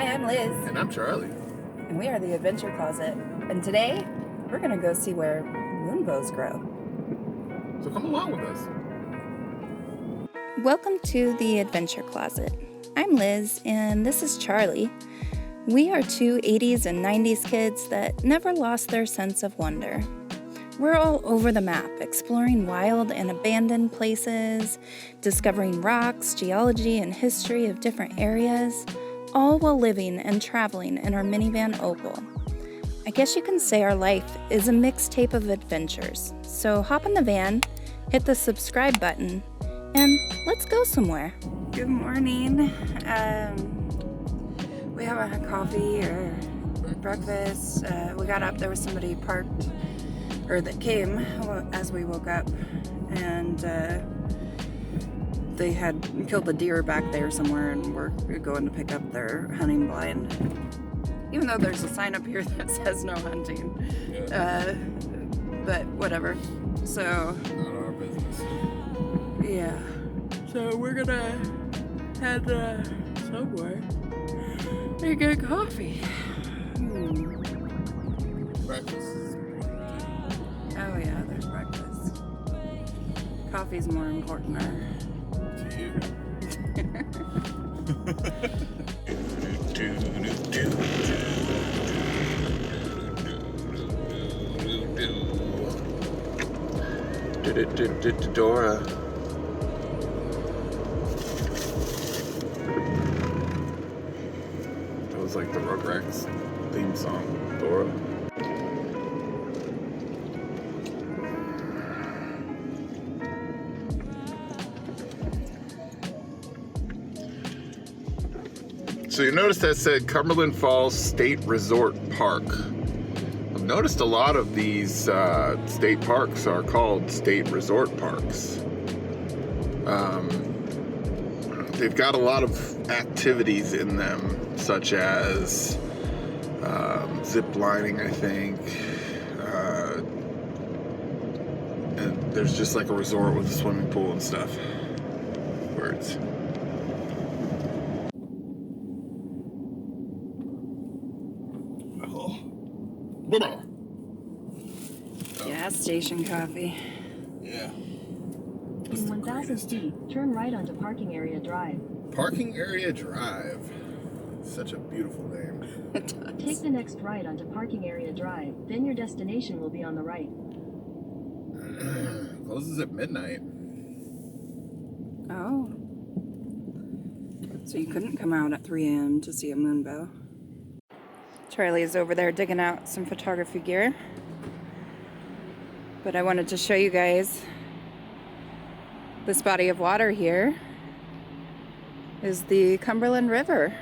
I'm Liz. And I'm Charlie. And we are the Adventure Closet. And today, we're going to go see where moonbows grow. So come along with us. Welcome to the Adventure Closet. I'm Liz, and this is Charlie. We are two 80s and 90s kids that never lost their sense of wonder. We're all over the map, exploring wild and abandoned places, discovering rocks, geology, and history of different areas, all while living and traveling in our minivan Opal. I guess you can say our life is a mixtape of adventures. So hop in the van, hit the subscribe button, and let's go somewhere. Good morning. We haven't had coffee or breakfast. We got up, there was somebody parked, or that came as we woke up, and they had killed a deer back there somewhere, and we're going to pick up their hunting blind. Even though there's a sign up here that says no hunting. Yeah. But whatever. So. Not our business. Yeah. So we're gonna head somewhere and get coffee. Breakfast. Oh yeah, there's breakfast. Coffee's more important. To you. Dora. That was like the Rugrats theme song, Dora. So you notice that said Cumberland Falls State Resort Park. I've noticed a lot of these state parks are called state resort parks. They've got a lot of activities in them, such as zip lining, I think. And there's just like a resort with a swimming pool and stuff. Birds. Gas station coffee. Yeah. In 1,000 feet, turn right onto Parking Area Drive. Parking Area Drive. Such a beautiful name. It does. Take the next right onto Parking Area Drive, then your destination will be on the right. Closes at midnight. Oh. So you couldn't come out at 3 a.m. to see a moonbow. Charlie is over there digging out some photography gear. But I wanted to show you guys this body of water here is the Cumberland River.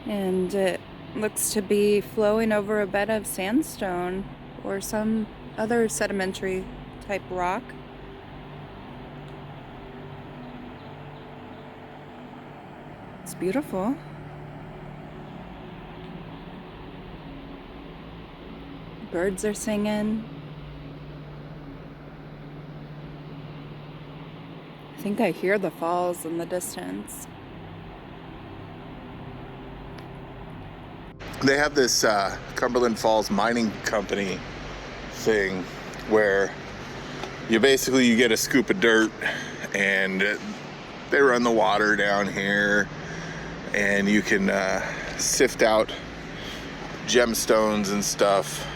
And it looks to be flowing over a bed of sandstone or some other sedimentary type rock. It's beautiful. Birds are singing. I think I hear the falls in the distance. They have this Cumberland Falls mining company thing where you get a scoop of dirt and they run the water down here, and you can sift out gemstones and stuff.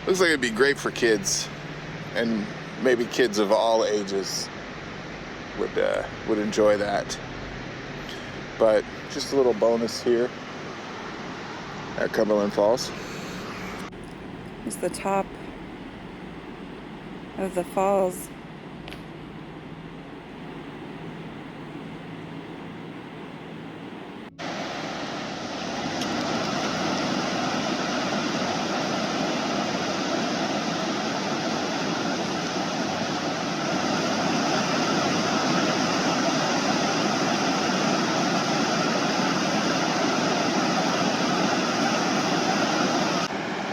Looks like it'd be great for kids, and maybe kids of all ages would enjoy that. But just a little bonus here at Cumberland Falls. It's the top of the falls.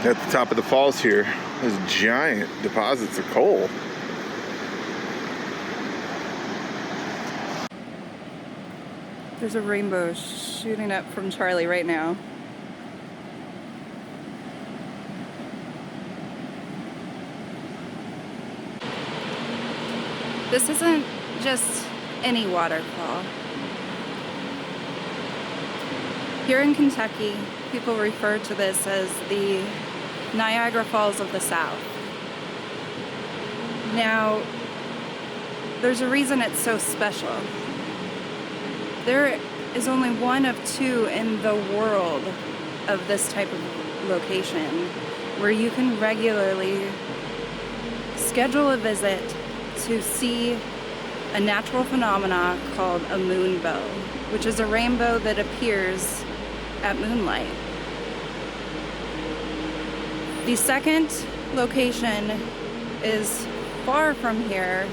At the top of the falls here, there's giant deposits of coal. There's a rainbow shooting up from Charlie right now. This isn't just any waterfall. Here in Kentucky, people refer to this as the Niagara Falls of the South. Now, there's a reason it's so special. There is only one of two in the world of this type of location where you can regularly schedule a visit to see a natural phenomena called a moonbow, which is a rainbow that appears at moonlight. The second location is far from here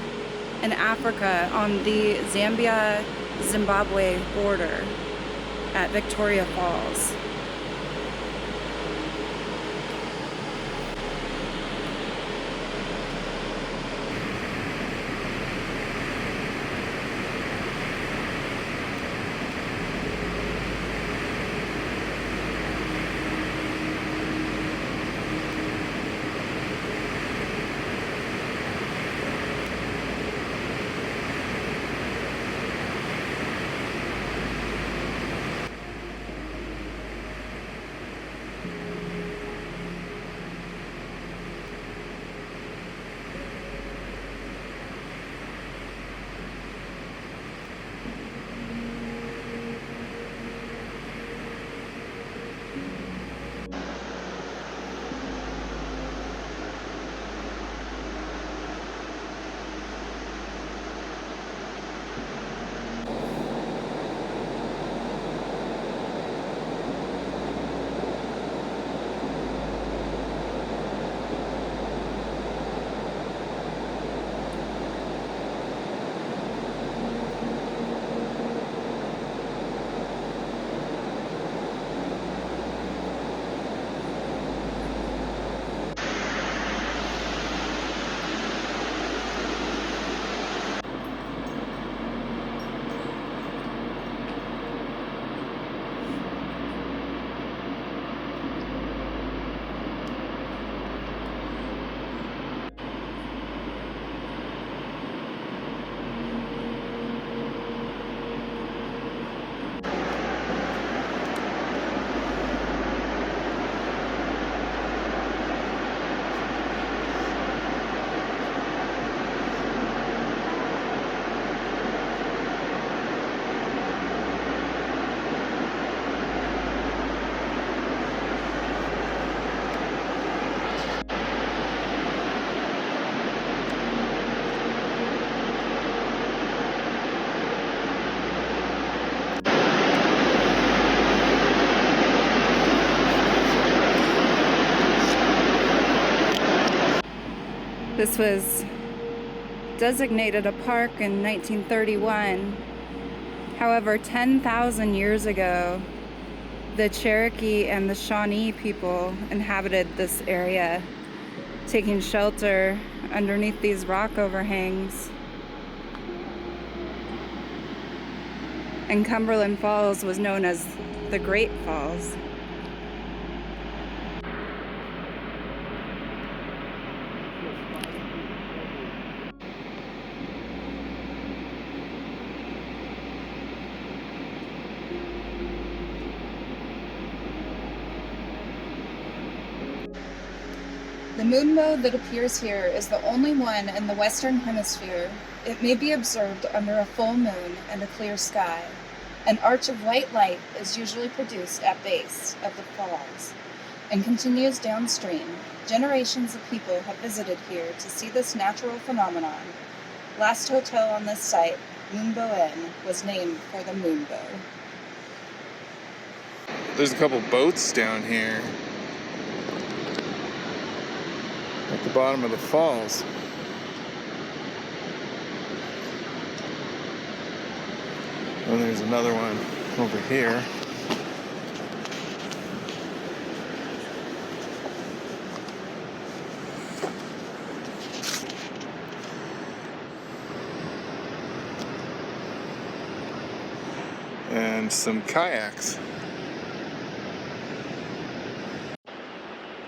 in Africa on the Zambia-Zimbabwe border at Victoria Falls. This was designated a park in 1931. However, 10,000 years ago, the Cherokee and the Shawnee people inhabited this area, taking shelter underneath these rock overhangs. And Cumberland Falls was known as the Great Falls. The moonbow that appears here is the only one in the Western Hemisphere. It may be observed under a full moon and a clear sky. An arch of white light is usually produced at base of the falls and continues downstream. Generations of people have visited here to see this natural phenomenon. Last hotel on this site, Moonbow Inn, was named for the moonbow. There's a couple boats down here at the bottom of the falls. And there's another one over here. and some kayaks.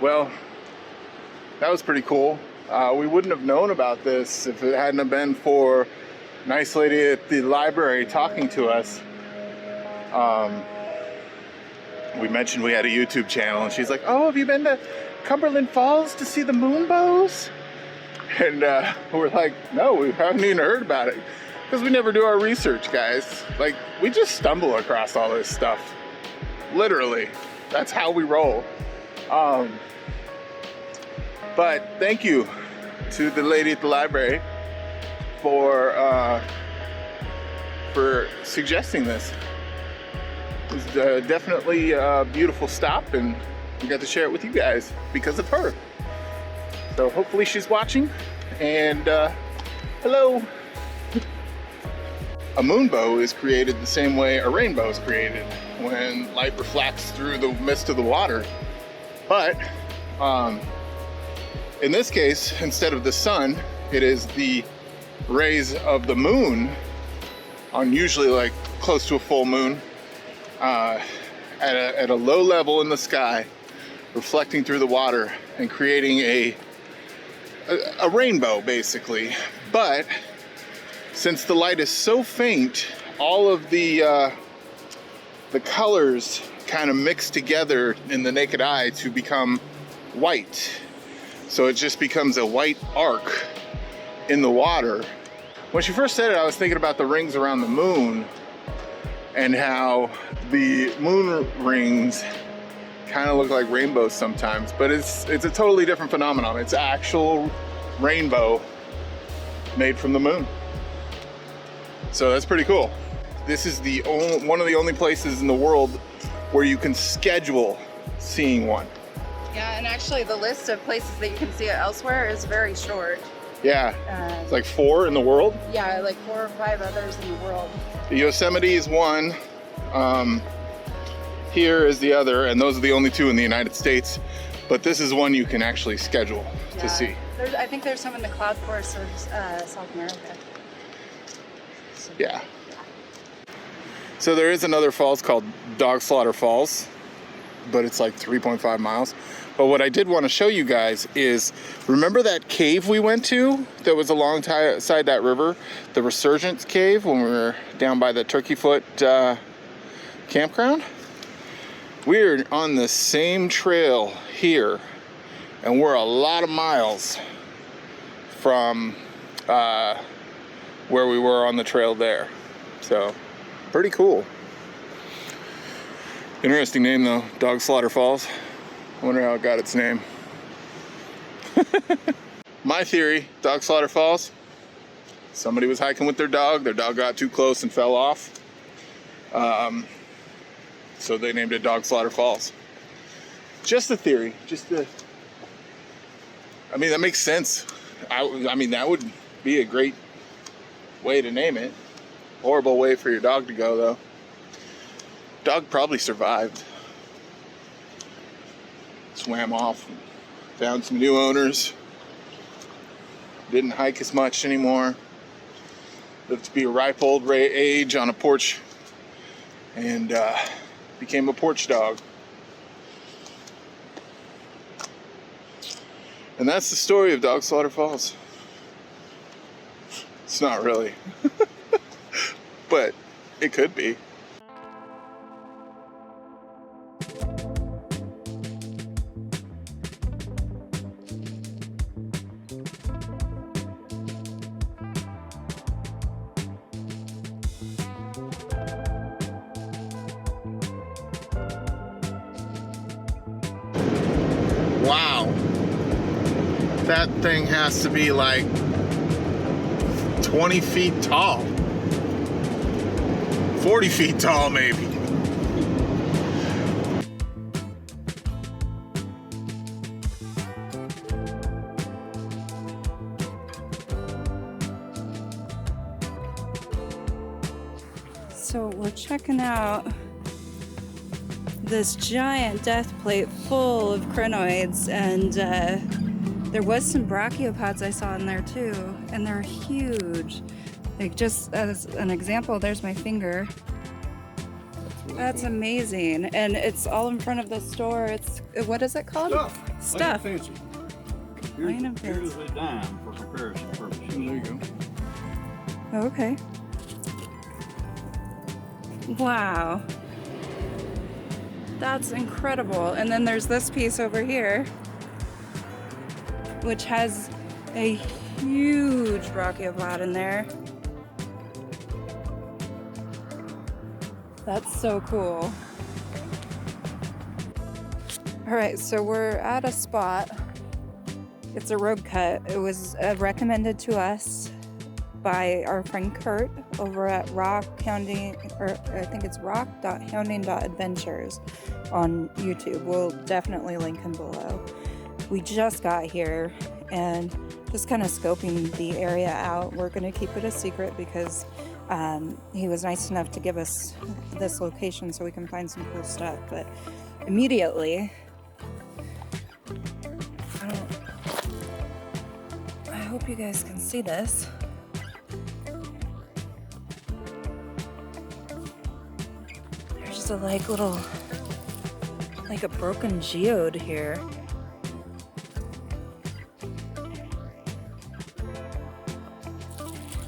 Well, that was pretty cool. We wouldn't have known about this if it hadn't have been for a nice lady at the library talking to us. We mentioned we had a YouTube channel, and she's like, "Oh, have you been to Cumberland Falls to see the Moonbows?" And we're like, "No, we haven't even heard about it." Because we never do our research, guys. Like, we just stumble across all this stuff. Literally. That's how we roll. But thank you to the lady at the library for suggesting this. It was definitely a beautiful stop, and we got to share it with you guys because of her. So hopefully she's watching, and hello. A moonbow is created the same way a rainbow is created, when light reflects through the mist of the water. But in this case, instead of the sun, it is the rays of the moon on usually like close to a full moon at a low level in the sky, reflecting through the water and creating a rainbow basically. But since the light is so faint, all of the colors kind of mix together in the naked eye to become white. So it just becomes a white arc in the water. When she first said it, I was thinking about the rings around the moon and how the moon rings kind of look like rainbows sometimes, but it's a totally different phenomenon. It's actual rainbow made from the moon. So that's pretty cool. This is one of the only places in the world where you can schedule seeing one. Yeah, and actually the list of places that you can see it elsewhere is very short. Yeah, it's like 4 in the world? Yeah, like 4 or 5 others in the world. The Yosemite is one, here is the other, and those are the only 2 in the United States. But this is one you can actually schedule to see. I think there's some in the cloud forest of South America. So, yeah. So there is another falls called Dog Slaughter Falls, but it's like 3.5 miles. But what I did want to show you guys is, remember that cave we went to that was alongside that river, the Resurgence Cave, when we were down by the Turkey Foot campground? We're on the same trail here, and we're a lot of miles from where we were on the trail there. So, pretty cool. Interesting name though, Dog Slaughter Falls. I wonder how it got its name. My theory, Dog Slaughter Falls, somebody was hiking with their dog got too close and fell off. So they named it Dog Slaughter Falls. Just a theory, I mean, that makes sense. I mean, that would be a great way to name it. Horrible way for your dog to go though. Dog probably survived. Swam off, found some new owners. Didn't hike as much anymore. Lived to be a ripe old age on a porch, and became a porch dog. And that's the story of Dog Slaughter Falls. It's not really, but it could be. Wow, that thing has to be like 20 feet tall, 40 feet tall maybe. So we're checking out this giant death plate full of crinoids, and there was some brachiopods I saw in there too, and they're huge. Like, just as an example, there's my finger. Really That's cool. amazing. And it's all in front of the store. It's, what is it called? Stuff. Plain and fancy. Plain and Here's fancy. a dime for comparison purposes. There you go. Okay. Wow. That's incredible. And then there's this piece over here, which has a huge brachiopod in there. That's so cool. All right, so we're at a spot. It's a road cut. It was recommended to us by our friend Kurt over at Rockhounding, or I think it's rock.hounding.adventures on YouTube. We'll definitely link him below. We just got here and just kind of scoping the area out. We're going to keep it a secret because he was nice enough to give us this location so we can find some cool stuff. But immediately, I hope you guys can see this. There's just a little, like a broken geode here.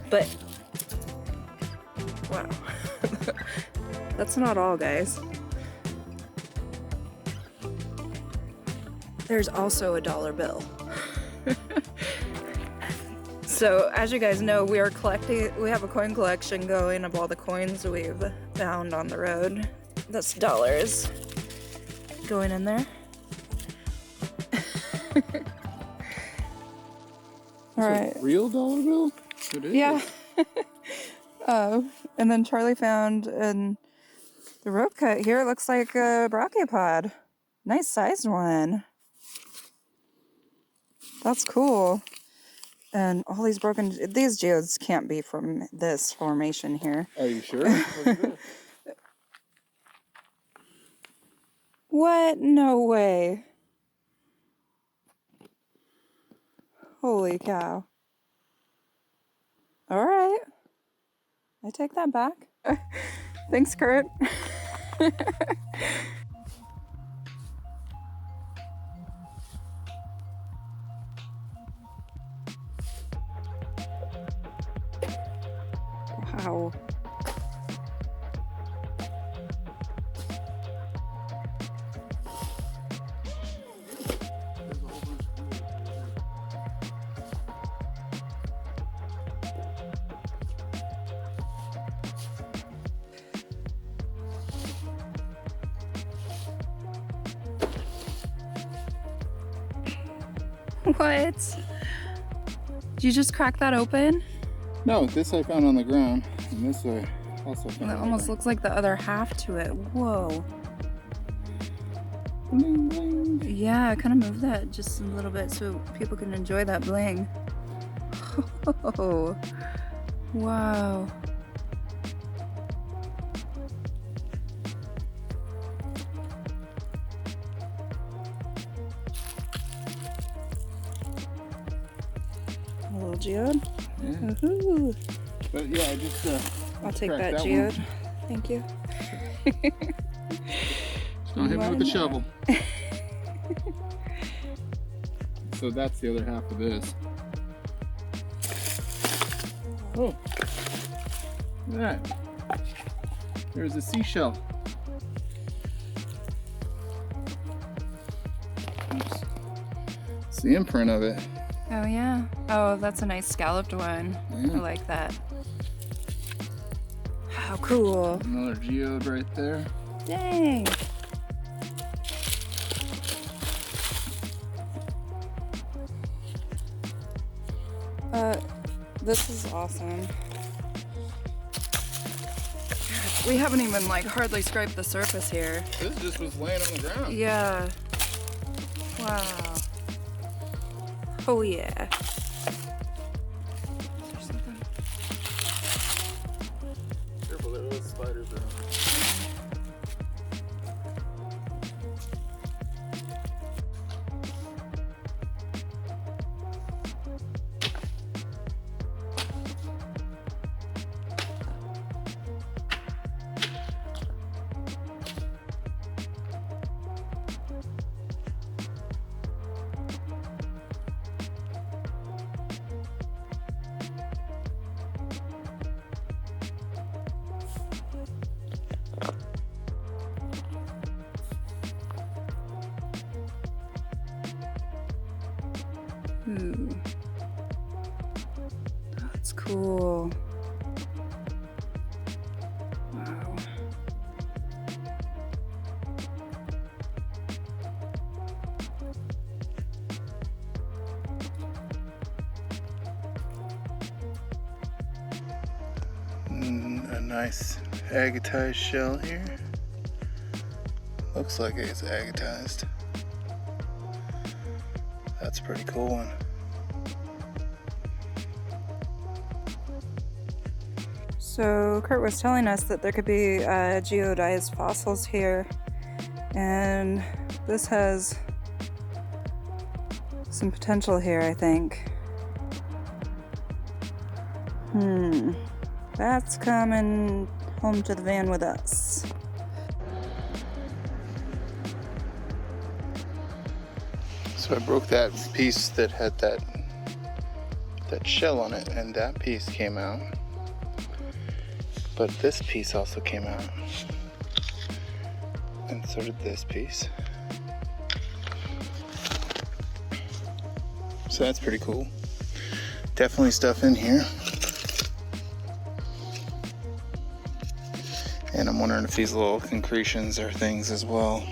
But, wow. That's not all, guys. There's also a dollar bill. So, as you guys know, we have a coin collection going of all the coins we've found on the road. That's dollars going in there. All right. Real dollar bill? It is. Yeah. And then Charlie found in the road cut here, it looks like a brachiopod. Nice sized one. That's cool. And all these these geodes can't be from this formation here. Are you sure? Look at this. What? No way. Holy cow. All right. I take that back. Thanks, Kurt. Wow. What? Did you just crack that open? No, this I found on the ground, and this I also found. That almost looks like the other half to it. Whoa. Bling, bling. Yeah, kind of move that just a little bit so people can enjoy that bling. Oh, wow. A little geode. Yeah. Woohoo. But yeah, I just I'll take cracked that one. geode. Thank you. Don't hit me with Why the shovel. So that's the other half of this. Oh, look at that. There's a seashell. Oops. It's the imprint of it. Oh yeah. Oh, that's a nice scalloped one. Yeah. I like that. How cool. Another geode right there. Dang. This is awesome. We haven't even hardly scraped the surface here. This just was laying on the ground. Yeah. Wow. Oh yeah. Is there something? Careful, there those spiders are. Ooh. That's cool. Wow. A nice agatized shell here. Looks like it's agatized. That's a pretty cool one. So Kurt was telling us that there could be geodized fossils here, and this has some potential here, I think. That's coming home to the van with us. So I broke that piece that had that shell on it, and that piece came out. But this piece also came out. And so did this piece. So that's pretty cool. Definitely stuff in here. And I'm wondering if these little concretions are things as well.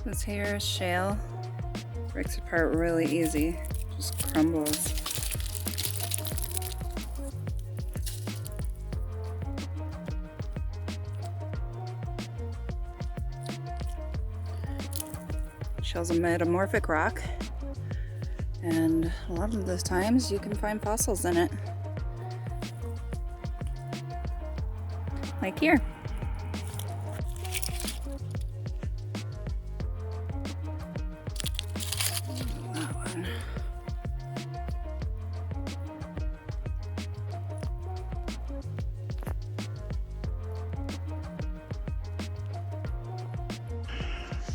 This here is shale. Breaks apart really easy. Just crumbles. Shale's a metamorphic rock, and a lot of the times you can find fossils in it. Like here.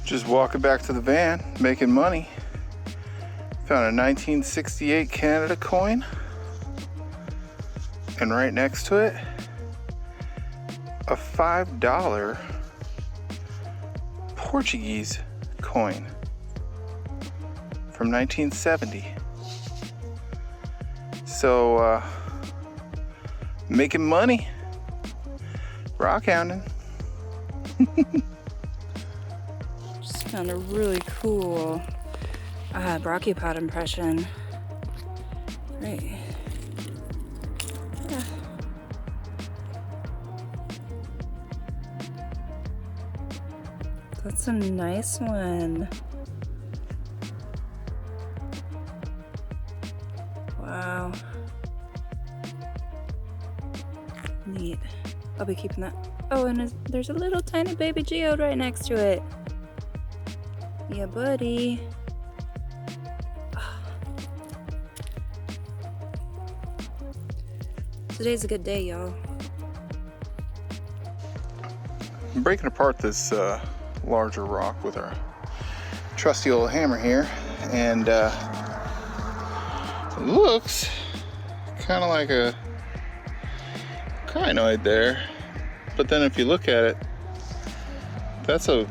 Just walking back to the van, making money. Found a 1968 Canada coin. And right next to it, a $5 Portuguese coin from 1970. So, making money. Rockhounding. Found a really cool brachiopods impression. Right. Yeah. That's a nice one. Wow. Neat. I'll be keeping that. Oh, and there's a little tiny baby geode right next to it. Yeah, buddy. Today's a good day, y'all. I'm breaking apart this larger rock with our trusty old hammer here, and it looks kind of like a crinoid there, but then if you look at it, that's a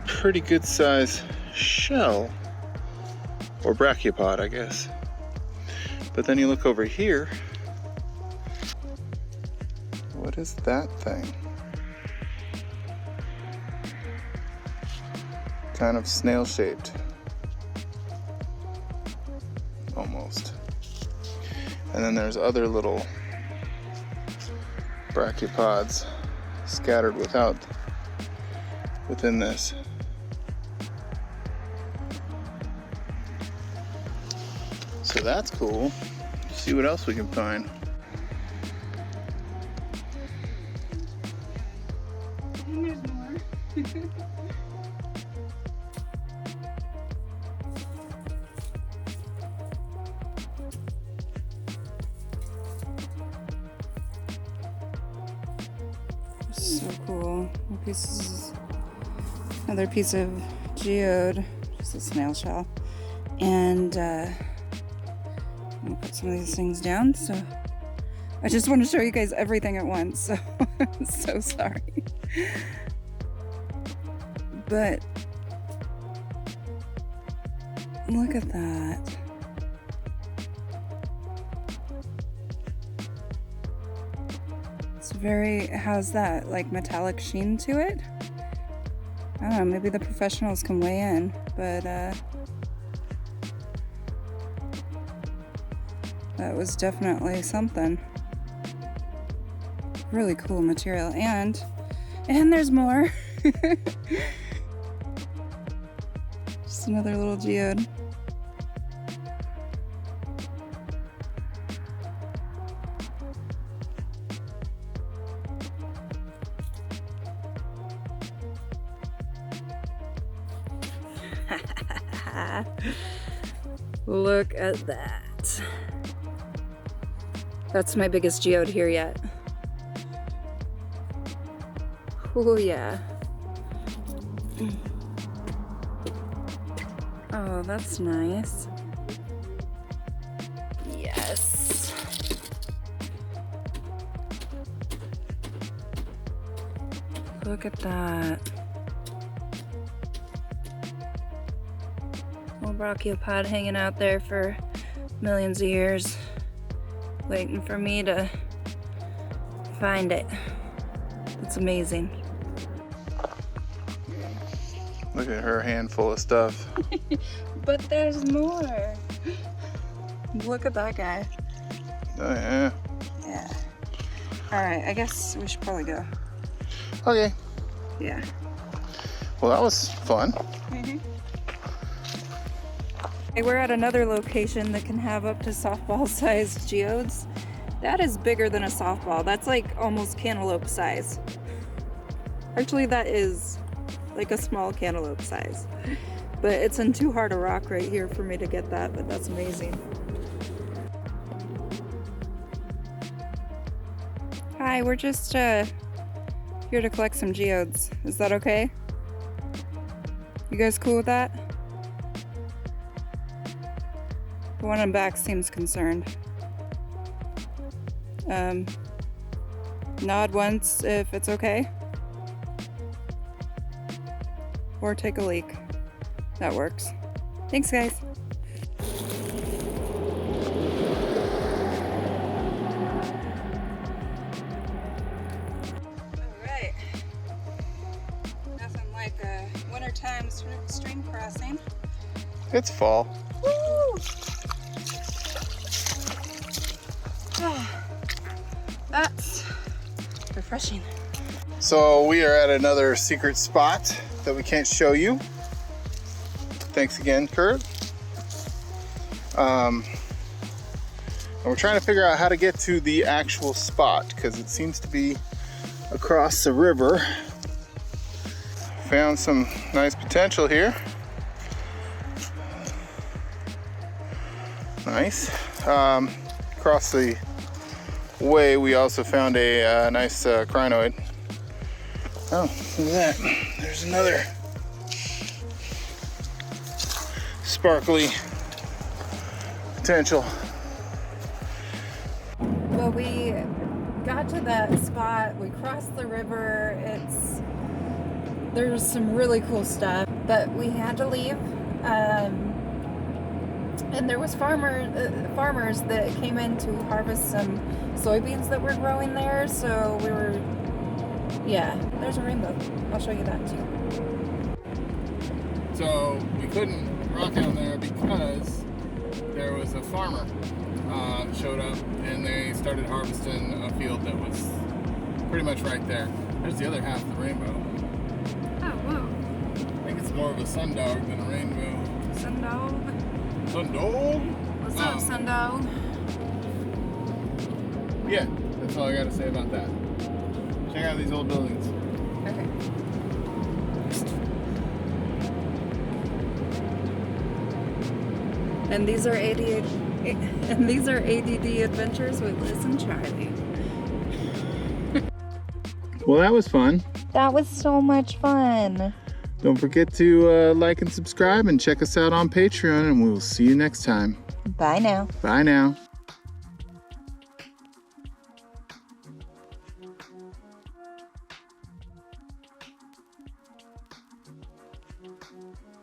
pretty good size shell, or brachiopod, I guess. But then you look over here, what is that thing? Kind of snail shaped, almost. And then there's other little brachiopods scattered within this. So that's cool. Let's see what else we can find. And there's more. So cool. Another piece of geode, just a snail shell. And I'm gonna put some of these things down. So I just want to show you guys everything at once. So I'm so sorry. But look at that. It has that like metallic sheen to it. I don't know, maybe the professionals can weigh in, but that was definitely something. Really cool material, and there's more. Just another little geode. Look at that. That's my biggest geode here yet. Oh yeah. Oh, that's nice. Yes. Look at that. Little brachiopod hanging out there for millions of years, waiting for me to find it. It's amazing. Look at her handful of stuff. But there's more. Look at that guy. Oh yeah. Yeah. Alright, I guess we should probably go. Okay. Yeah. Well, that was fun. Mm-hmm. Okay, we're at another location that can have up to softball-sized geodes. That is bigger than a softball. That's like almost cantaloupe size. Actually, that is like a small cantaloupe size. But it's in too hard a rock right here for me to get that, but that's amazing. Hi, we're just here to collect some geodes. Is that okay? You guys cool with that? The one in the back seems concerned. Nod once if it's okay. Or take a leak. That works. Thanks, guys. Alright. Nothing like a wintertime stream crossing. It's fall. Woo! Oh, that's refreshing. So we are at another secret spot that we can't show you. Thanks again, Kurt. And we're trying to figure out how to get to the actual spot because it seems to be across the river. Found some nice potential here. Nice. Across the way we also found a nice crinoid. Oh, look at that. There's another sparkly potential. Well, we got to that spot, we crossed the river, there's some really cool stuff, but we had to leave. And there was farmers that came in to harvest some soybeans that were growing there, so we were, yeah, there's a rainbow. I'll show you that too. So we couldn't rock down there because there was a farmer showed up and they started harvesting a field that was pretty much right there. There's the other half of the rainbow. Oh, whoa. I think it's more of a sundog than a rainbow. Sundog. Sundog? What's up, Sundog? Yeah, that's all I got to say about that. Check out these old buildings. Okay. And these are ADD adventures with Liz and Charlie. Well, that was fun. That was so much fun. Don't forget to like and subscribe and check us out on Patreon, and we'll see you next time. Bye now. Bye now.